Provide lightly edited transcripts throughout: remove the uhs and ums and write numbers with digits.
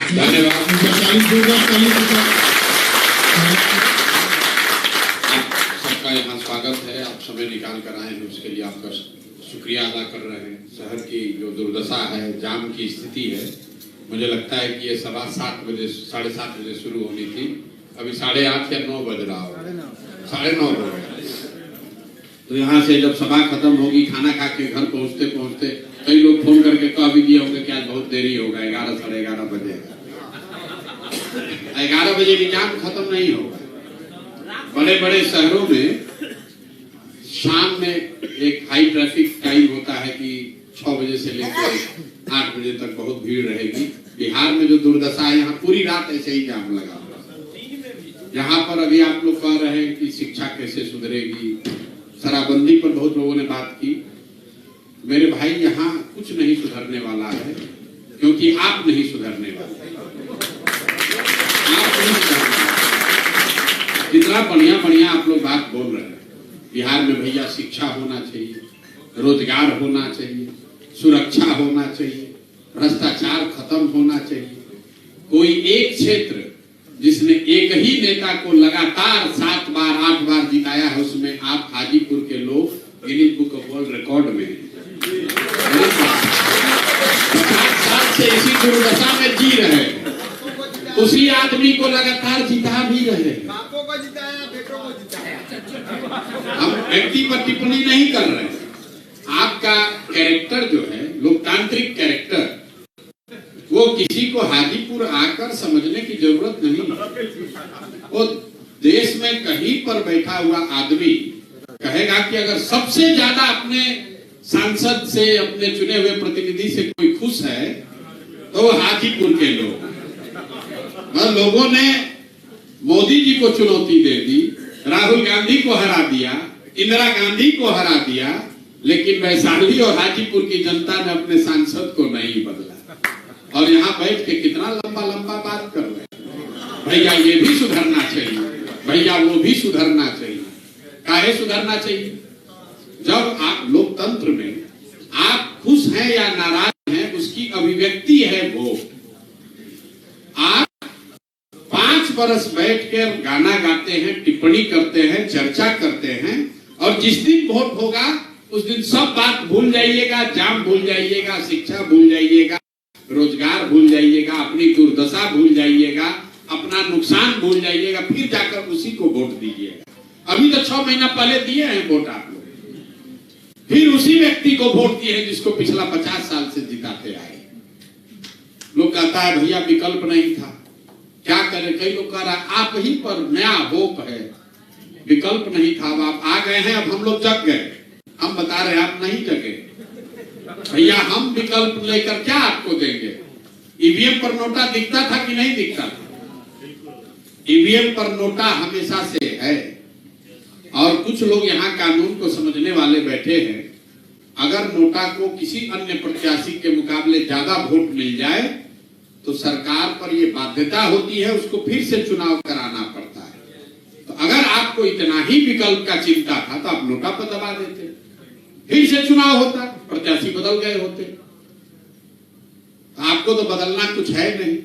धन्यवाद। सबका यहाँ स्वागत है, आप समय निकाल कर आए हैं, उसके लिए आपका शुक्रिया अदा कर रहे हैं। शहर की जो दुर्दशा है, जाम की स्थिति है, मुझे लगता है कि ये 7:15 बजे 7:30 बजे शुरू होनी थी, अभी 8:30 या 9 बज रहा होगा, 9:30 हो गया। तो यहाँ से जब सभा खत्म होगी, खाना खा के घर पहुँचते पहुँचते कई लोग फोन करके कह भी दिए होंगे कि आज बहुत देरी होगा, 11 साढ़े 11 बजे 11 बजे भी जाम खत्म नहीं होगा। बड़े बड़े शहरों में शाम में एक हाई ट्रैफिक टाइम होता है कि 6 बजे से लेकर 8 बजे तक बहुत भीड़ रहेगी। बिहार में जो दुर्दशा है, यहाँ पूरी रात ऐसे ही जाम लगा हुआ। यहाँ पर अभी आप लोग कह रहे हैं कि शिक्षा कैसे सुधरेगी, शराबबंदी पर बहुत लोगों ने बात की। मेरे भाई, यहाँ कुछ नहीं सुधरने वाला है, क्योंकि आप नहीं सुधरने वाले। आप नहीं सुधरने वाले। कितना बढ़िया बढ़िया आप लोग बात बोल रहे हैं। बिहार में भैया शिक्षा होना चाहिए, रोजगार होना चाहिए, सुरक्षा होना चाहिए, भ्रष्टाचार खत्म होना चाहिए। कोई एक क्षेत्र जिसने एक ही नेता को लगातार 7 बार 8 बार जिताया है, उसमें आप हाजीपुर के लोग Guinness book of world record में हैं। 50 साल से इसी दुर्दशा में जी रहे हैं, उसी आदमी को लगातार जिता भी रहे हैं। बापों को जिताया, बेटों को जिताया। हम व्यक्ति पर टिप्पणी नहीं कर रहे हैं। आपका कैरेक्टर जो है, लोकतांत्रिक कैरेक्टर, वो किसी को हाजीपुर आकर समझने की जरूरत नहीं। वो देश में कहीं पर बैठा हुआ आदमी कहेगा कि अगर सबसे ज्यादा अपने सांसद से, अपने चुने हुए प्रतिनिधि से कोई खुश है तो वो हाजीपुर के लोग। लोगों ने मोदी जी को चुनौती दे दी, राहुल गांधी को हरा दिया, इंदिरा गांधी को हरा दिया, लेकिन वैशाली और हाजीपुर की जनता ने अपने सांसद को नहीं बदला। और यहाँ बैठ के कितना लंबा लंबा बात कर रहे हैं। भैया ये भी सुधरना चाहिए, भैया वो भी सुधरना चाहिए। काहे सुधरना चाहिए? जब आप लोकतंत्र में आप खुश हैं या नाराज हैं, उसकी अभिव्यक्ति है वोट। आप 5 बरस बैठ कर गाना गाते हैं, टिप्पणी करते हैं, चर्चा करते हैं, और जिस दिन वोट होगा उस दिन सब बात भूल जाइएगा, जाम भूल जाइएगा, शिक्षा भूल जाइएगा, रोजगार भूल जाइएगा, अपनी दुर्दशा भूल जाइएगा, अपना नुकसान भूल जाइएगा, फिर जाकर उसी को वोट दीजिएगा। अभी तो 6 महीना पहले दिए हैं वोट आप लोग, फिर उसी व्यक्ति को वोट दिए हैं जिसको पिछला 50 साल से जिताते आए। लोग कहता है भैया विकल्प नहीं था, क्या करें? कई लोग कह रहा है आप ही पर नया होप है, विकल्प नहीं था, अब आप आ गए हैं, अब हम लोग जग गए। हम बता रहे हैं आप नहीं जगे भैया। हम विकल्प लेकर क्या आपको देंगे? ईवीएम पर नोटा दिखता था कि नहीं दिखता था? ईवीएम पर नोटा हमेशा से है। और कुछ लोग यहाँ कानून को समझने वाले बैठे हैं। अगर नोटा को किसी अन्य प्रत्याशी के मुकाबले ज्यादा वोट मिल जाए तो सरकार पर यह बाध्यता होती है, उसको फिर से चुनाव कराना पड़ता है। तो अगर आपको इतना ही विकल्प का चिंता था तो आप नोटा पर दबा देते, फिर से चुनाव होता, प्रत्याशी बदल गए होते। आपको तो बदलना कुछ है नहीं।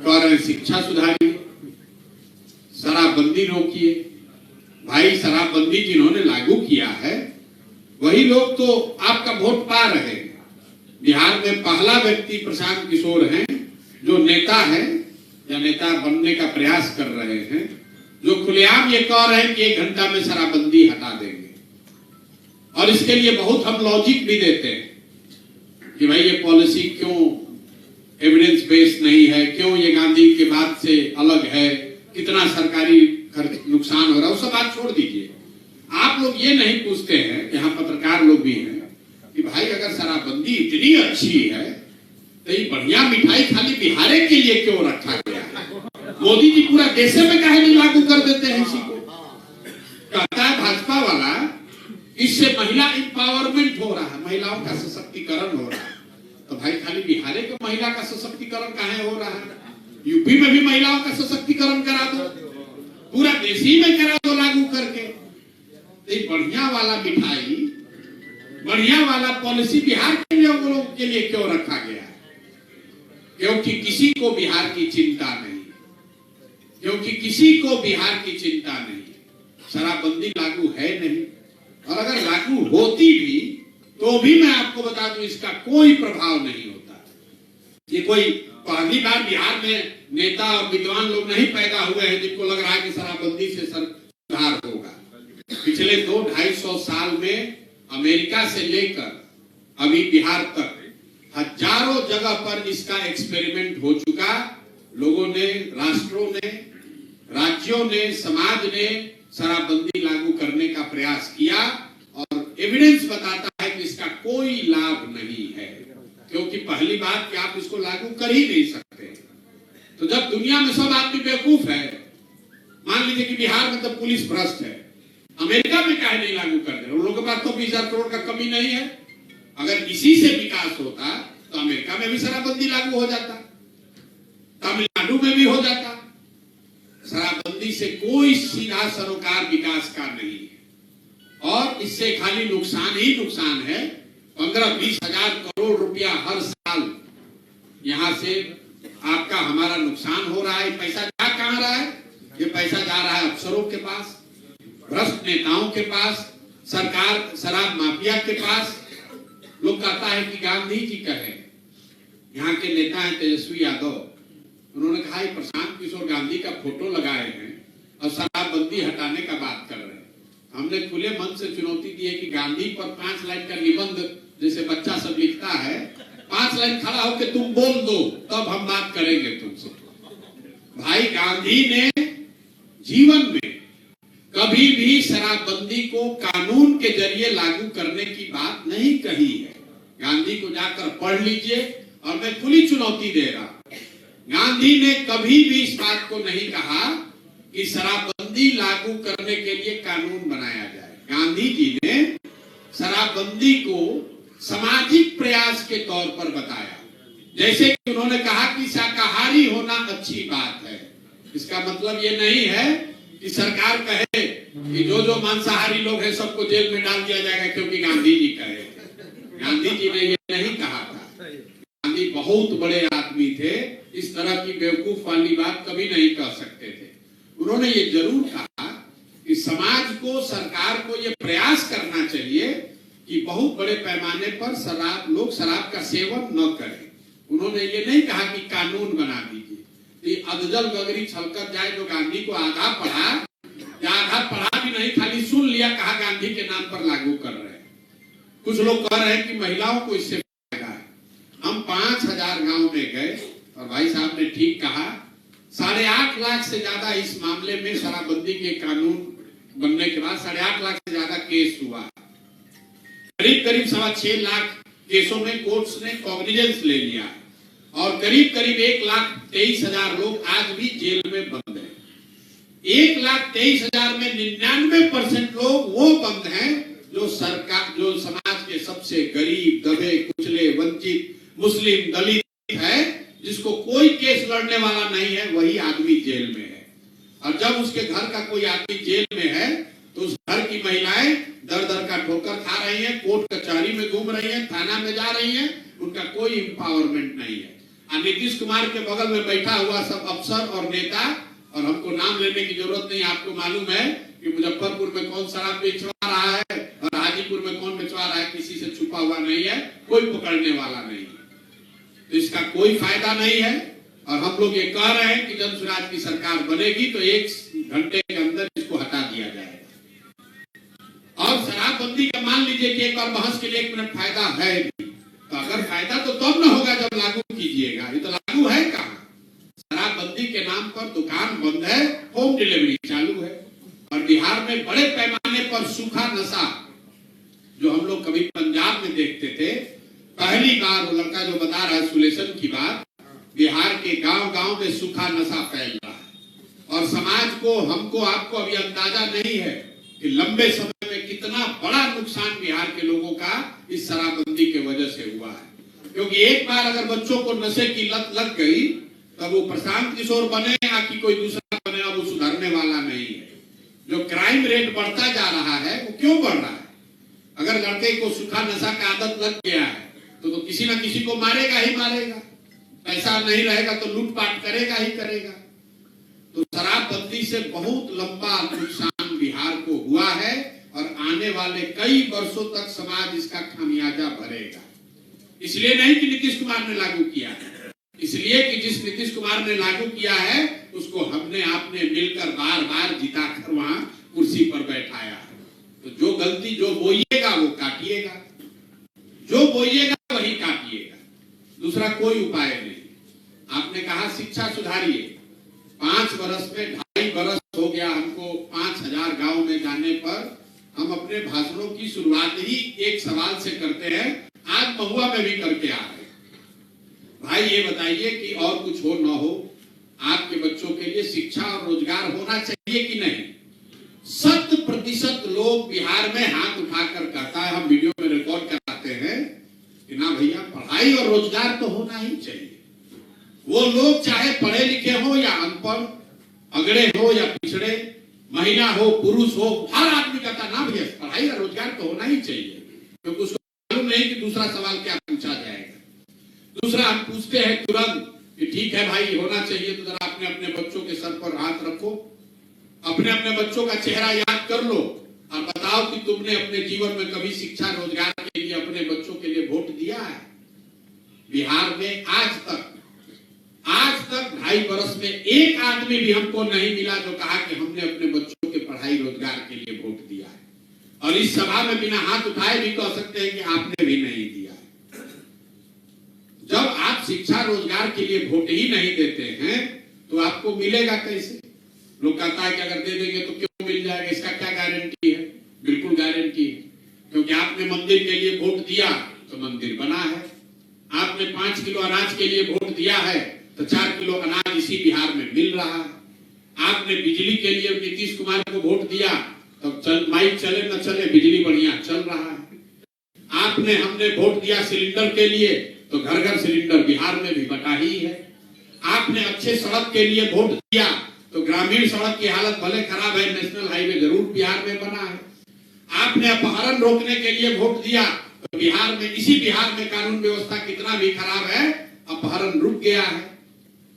कह रहे शिक्षा सुधारिए, शराबबंदी रोकिए। भाई, शराबबंदी जिन्होंने लागू किया है वही लोग तो आपका वोट पा रहे हैं। बिहार में पहला व्यक्ति प्रशांत किशोर हैं जो नेता है या नेता बनने का प्रयास कर रहे हैं, जो खुलेआम ये कह रहे हैं कि 1 घंटा में शराबबंदी हटा देंगे। और इसके लिए बहुत हम लॉजिक भी देते हैं कि भाई ये पॉलिसी क्यों एविडेंस बेस्ड नहीं है, क्यों ये गांधी के बाद से अलग है, कितना सरकारी नुकसान हो रहा है, वो सब बात छोड़ दीजिए। आप लोग ये नहीं पूछते हैं, यहाँ पत्रकार लोग भी हैं, कि भाई अगर शराबबंदी इतनी अच्छी है तो ये बढ़िया मिठाई खाली बिहार के लिए क्यों रखा गया है? मोदी जी पूरा देश में काहे नहीं लागू कर देते हैं इसी को? कहता है भाजपा वाला इससे महिला एम्पावरमेंट हो रहा है, महिलाओं का सशक्तिकरण हो रहा है। तो भाई खाली बिहार के महिला का सशक्तिकरण काहे हो रहा है? यूपी में भी महिलाओं का सशक्तिकरण करा दो, पूरा देश ही में करा दो लागू करके। तो बढ़िया वाला मिठाई, बढ़िया वाला पॉलिसी बिहार के लोगों के लिए क्यों रखा गया है? क्योंकि किसी को बिहार की चिंता नहीं, क्योंकि किसी को बिहार की चिंता नहीं। शराबबंदी लागू है नहीं, और अगर लागू होती भी तो भी मैं आपको बता दूं इसका कोई प्रभाव नहीं होता। ये कोई पहली बार बिहार में नेता और विद्वान लोग नहीं पैदा हुए हैं जिनको लग रहा है कि शराबबंदी से सुधार होगा। पिछले 200-250 साल में अमेरिका से लेकर अभी बिहार तक हजारों जगह पर इसका एक्सपेरिमेंट हो चुका। लोगों ने, राष्ट्रों ने, राज्यों ने, समाज ने शराबबंदी लागू करने का प्रयास किया और एविडेंस बताता है कि इसका कोई लाभ नहीं है, क्योंकि पहली बात कि आप इसको लागू कर ही नहीं सकते। तो जब दुनिया में सब आदमी बेवकूफ है, मान लीजिए कि बिहार में तो पुलिस भ्रष्ट है, अमेरिका में काहे नहीं लागू कर दे? उन लोगों के पास तो 20,000 करोड़ का कमी नहीं है। अगर इसी से विकास होता तो अमेरिका में भी शराबबंदी लागू हो जाता, तमिलनाडु में भी हो जाता। शराबबंदी से कोई सीधा सरोकार विकास का नहीं है और इससे खाली नुकसान ही नुकसान है। 15-20 हजार करोड़ रुपया हर साल यहां से आपका हमारा नुकसान हो रहा है। पैसा जा कहां रहा है? ये पैसा जा रहा है अफसरों के पास, भ्रष्ट नेताओं के पास, सरकार शराब माफिया के पास। लोग कहता है कि गांधी जी कहे, यहाँ के नेता हैं तेजस्वी यादव, उन्होंने कहा है प्रशांत किशोर गांधी का फोटो लगाए हैं और शराबबंदी हटाने का बात कर रहे हैं। हमने खुले मन से चुनौती दी है कि गांधी पर 5 लाइन का निबंध जैसे बच्चा सब लिखता है, 5 लाइन खड़ा होकर तुम बोल दो तब हम बात करेंगे तुमसे। भाई गांधी ने जीवन में कभी भी शराबबंदी को कानून के जरिए लागू करने की बात नहीं कही है। गांधी को जाकर पढ़ लीजिए और मैं खुली चुनौती दे रहा हूं, गांधी ने कभी भी इस बात को नहीं कहा कि शराबबंदी लागू करने के लिए कानून बनाया जाए। गांधी जी ने शराबबंदी को सामाजिक प्रयास के तौर पर बताया। जैसे कि उन्होंने कहा कि शाकाहारी होना अच्छी बात है। इसका मतलब ये नहीं है कि सरकार कहे कि जो मांसाहारी लोग हैं सबको जेल में डाल दिया जाएगा क्योंकि गांधी जी कहे। गांधी जी ने ये नहीं कहा था। गांधी बहुत बड़े आदमी थे, इस तरह की बेवकूफ वाली बात कभी नहीं कह सकते थे। उन्होंने ये जरूर कहा कि समाज को, सरकार को ये प्रयास करना चाहिए कि बहुत बड़े पैमाने पर लोग शराब का सेवन न करें। उन्होंने ये नहीं कहा कि कानून बना दीजिए। अदजल गगरी छलकत जाए जो गांधी को आधा पढ़ा या आधा पढ़ा भी नहीं, खाली सुन लिया, कहा गांधी के नाम पर लागू कर रहे हैं। कुछ लोग कह रहे हैं कि महिलाओं को इससे फायदा है। हम 5000 गांव में गए और भाई साहब ने ठीक कहा, 8.5 लाख से ज्यादा इस मामले में शराबबंदी के कानून बनने के बाद 8.5 लाख से ज्यादा केस हुआ। करीब 6.25 लाख केसों में कोर्ट्स ने कॉग्निजेंस ले लिया और करीब 1,23,000 लोग आज भी जेल में बंद हैं। 1,23,000 में 99% लोग वो बंद हैं जो समाज के सबसे गरीब, दबे कुचले, वंचित, मुस्लिम, दलित है, जिसको कोई केस लड़ने वाला नहीं है, वही आदमी जेल में है। और जब उसके घर का कोई आदमी जेल में है तो उस घर की महिलाएं दर दर का ठोकर खा रही हैं, कोर्ट कचहरी में घूम रही हैं, थाना में जा रही हैं, उनका कोई एम्पावरमेंट नहीं है। नीतीश कुमार के बगल में बैठा हुआ सब अफसर और नेता, और हमको नाम लेने की जरूरत नहीं, आपको मालूम है कि मुजफ्फरपुर में कौन शराब बेचवा रहा है और हाजीपुर में कौन बेचवा रहा है, किसी से छुपा हुआ नहीं है, कोई पकड़ने वाला नहीं है। तो इसका कोई फायदा नहीं है। और हम लोग ये कह रहे हैं कि जन स्वराज की सरकार बनेगी तो 1 घंटे के अंदर इसको हटा दिया जाएगा। और शराबबंदी का मान लीजिए कि एक बार बहस के लिए 1 मिनट फायदा है भी, तो अगर फायदा तो तब न होगा जब लागू कीजिएगा। ये तो लागू है कहाँ? शराबबंदी के नाम पर दुकान बंद है, होम डिलीवरी चालू है। और बिहार में बड़े पैमाने पर सूखा नशा, जो हम लोग कभी पंजाब में देखते थे, पहली बार वो लड़का जो बता रहा है सुलेशन की बात, बिहार के गांव-गांव में सूखा नशा फैल रहा है। और समाज को, हमको, आपको अभी अंदाजा नहीं है कि लंबे समय में कितना बड़ा नुकसान बिहार के लोगों का इस शराबबंदी के वजह से हुआ है। क्योंकि एक बार अगर बच्चों को नशे की लत लग गई तब वो प्रशांत किशोर बने या कि कोई दूसरा बने, अब वो सुधरने वाला नहीं है। जो क्राइम रेट बढ़ता जा रहा है वो क्यों बढ़ रहा है? अगर लड़के को सूखा नशा का आदत लग गया है तो किसी ना किसी को मारेगा ही मारेगा। पैसा नहीं रहेगा तो लूटपाट करेगा ही करेगा। तो शराबबंदी से बहुत लंबा नुकसान बिहार को हुआ है और आने वाले कई वर्षों तक समाज इसका खामियाजा भरेगा। इसलिए नहीं कि नीतीश कुमार ने लागू किया है, इसलिए कि जिस नीतीश कुमार ने लागू किया है उसको हमने आपने मिलकर बार बार जिताकर वहां कुर्सी पर बैठाया है। तो जो गलती जो बोइएगा वो काटिएगा, जो बोइएगा वही काटिएगा, दूसरा कोई उपाय नहीं। आपने कहा शिक्षा सुधारिए, 5 वर्ष में 2.5 वर्ष हो गया हमको 5000 गांव में जाने पर। हम अपने भाषणों की शुरुआत ही एक सवाल से करते हैं, आज महुआ में भी करके आ रहे। भाई ये बताइए कि और कुछ हो ना हो, आपके बच्चों के लिए शिक्षा और रोजगार होना चाहिए कि नहीं? 100% लोग बिहार में हाथ उठाकर कहता है, हम वीडियो में रिकॉर्ड कराते हैं कि ना भैया पढ़ाई और रोजगार तो होना ही चाहिए। वो लोग चाहे पढ़े लिखे हो या अनपढ़, अगड़े हो या पिछड़े, महिला हो पुरुष हो, हर आदमी कहता ना भैया पढ़ाई और रोजगार तो होना ही चाहिए, क्योंकि उसको मालूम नहीं कि दूसरा सवाल क्या पूछा जाएगा। दूसरा हम पूछते हैं तुरंत कि ठीक है भाई होना चाहिए, तो जरा अपने अपने बच्चों के सर पर हाथ रखो, अपने अपने बच्चों का चेहरा याद कर लो और बताओ कि तुमने अपने जीवन में कभी शिक्षा रोजगार के लिए अपने बच्चों के लिए वोट दिया है? बिहार में आज तक 2.5 वर्ष में एक आदमी भी हमको नहीं मिला जो कहा कि हमने अपने बच्चों के पढ़ाई रोजगार के लिए वोट दिया है। और इस सभा में बिना हाथ उठाए भी कह सकते हैं कि आपने भी नहीं दिया है। जब आप शिक्षा रोजगार के लिए वोट ही नहीं देते हैं तो आपको मिलेगा कैसे? लोग कहता है कि अगर दे देंगे तो क्यों मिल जाएगा, इसका क्या गारंटी है? बिल्कुल गारंटी है, क्योंकि आपने मंदिर के लिए वोट दिया तो मंदिर बना है। आपने 5 किलो अनाज के लिए वोट दिया है तो 4 किलो अनाज इसी बिहार में मिल रहा है। आपने बिजली के लिए नीतीश कुमार को वोट दिया तो माइक चले न चले बिजली बढ़िया चल रहा है। आपने हमने वोट दिया सिलेंडर के लिए तो घर घर सिलेंडर बिहार में भी बटा ही है। आपने अच्छे सड़क के लिए वोट दिया तो ग्रामीण सड़क की हालत भले खराब है, नेशनल हाईवे जरूर बिहार में बना है। आपने अपहरण रोकने के लिए वोट दिया तो बिहार में, इसी बिहार में कानून व्यवस्था कितना भी खराब है, अपहरण रुक गया है।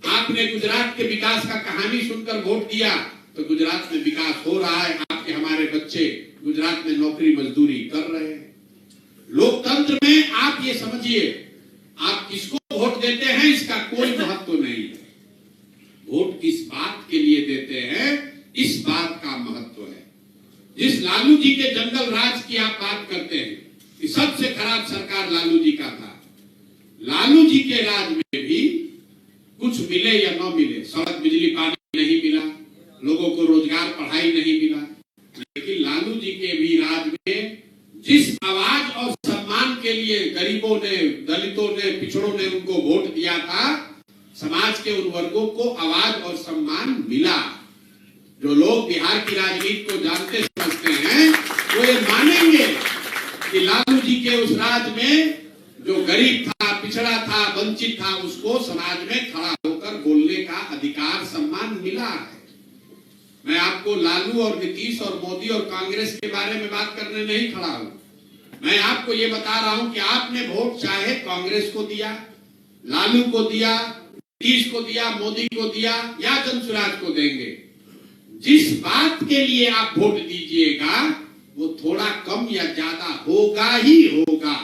आपने गुजरात के विकास का कहानी सुनकर वोट दिया तो गुजरात में विकास हो रहा है, आपके हमारे बच्चे गुजरात में नौकरी मजदूरी कर रहे हैं। लोकतंत्र में आप ये समझिए, आप किसको वोट देते हैं इसका कोई महत्व नहीं है, वोट किस बात के लिए देते हैं इस बात का महत्व है। जिस लालू जी के जंगल राज की आप बात करते हैं कि सबसे खराब सरकार लालू जी का था, लालू जी के राज में भी कुछ मिले या न मिले, सड़क बिजली पानी नहीं मिला, लोगों को रोजगार पढ़ाई नहीं मिला, लेकिन लालू जी के भी राज में जिस आवाज और सम्मान के लिए गरीबों ने, दलितों ने, पिछड़ों ने उनको वोट दिया था, समाज के उन वर्गों को आवाज और सम्मान मिला। जो लोग बिहार की राजनीति को जानते समझते हैं वो ये मानेंगे कि लालू जी के उस राज में जो गरीब था, पिछड़ा था, वंचित था, उसको समाज में खड़ा होकर बोलने का अधिकार, सम्मान मिला है। मैं आपको लालू और नीतीश और मोदी और कांग्रेस के बारे में बात करने नहीं खड़ा हूं, मैं आपको ये बता रहा हूं कि आपने वोट चाहे कांग्रेस को दिया, लालू को दिया, नीतीश को दिया, मोदी को दिया या जनसुराज को देंगे, जिस बात के लिए आप वोट दीजिएगा वो थोड़ा कम या ज्यादा होगा ही होगा,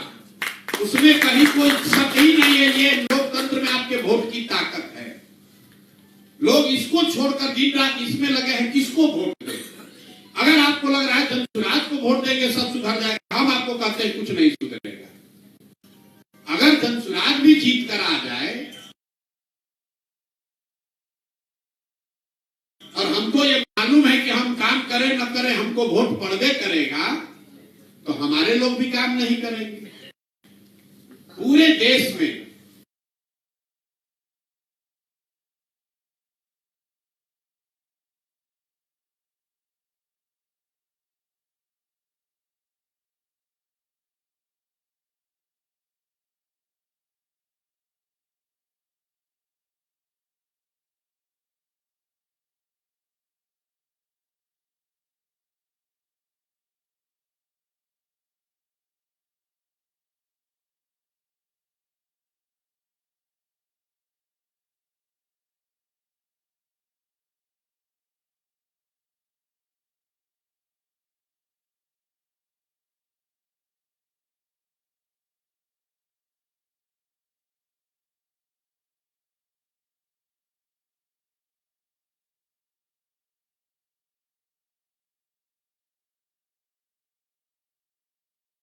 उसमें कहीं कोई शक ही नहीं है। ये लोकतंत्र में आपके वोट की ताकत है। लोग इसको छोड़कर दिन रात इसमें लगे हैं किसको वोट दें। अगर आपको लग रहा है जनसुराज को वोट देंगे सब सुधर जाएगा, हम आपको कहते हैं कुछ नहीं सुधरेगा। अगर जनसुराज भी जीत कर आ जाए और हमको ये मालूम है कि हम काम करें न करें हमको वोट पड़बे करेगा, तो हमारे लोग भी काम नहीं करेंगे। पूरे देश में